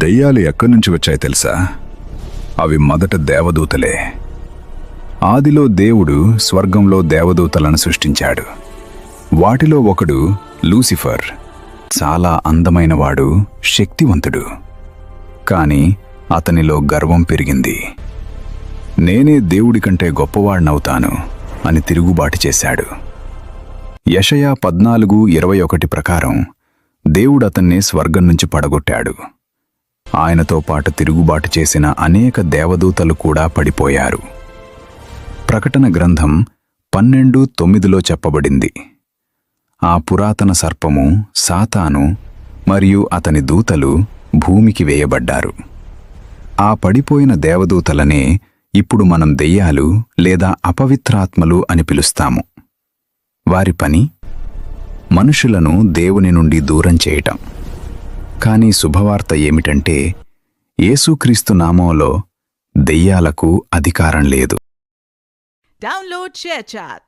దెయ్యాలు ఎక్కడి నుంచి వచ్చాయి తెలుసా? అవి మొదట దేవదూతలే. ఆదిలో దేవుడు స్వర్గంలో దేవదూతలను సృష్టించాడు. వాటిలో ఒకడు లూసిఫర్. చాలా అందమైనవాడు, శక్తివంతుడు. కాని అతనిలో గర్వం పెరిగింది. నేనే దేవుడి కంటే గొప్పవాడినవుతాను అని తిరుగుబాటు చేశాడు. యెషయా 14:21 ప్రకారం దేవుడతన్ని స్వర్గం నుంచి పడగొట్టాడు. ఆయనతో పాటు తిరుగుబాటు చేసిన అనేక దేవదూతలు కూడా పడిపోయారు. ప్రకటన గ్రంథం 12:9లో చెప్పబడింది, ఆ పురాతన సర్పము సాతాను మరియు అతని దూతలు భూమికి వేయబడ్డారు. ఆ పడిపోయిన దేవదూతలనే ఇప్పుడు మనం దెయ్యాలు లేదా అపవిత్రాత్మలు అని పిలుస్తాము. వారి పని మనుషులను దేవుని నుండి దూరం చేయటం. కానీ శుభవార్త ఏమిటంటే యేసుక్రీస్తు నామంలో దెయ్యాలకు అధికారం లేదు. Download ShareChat.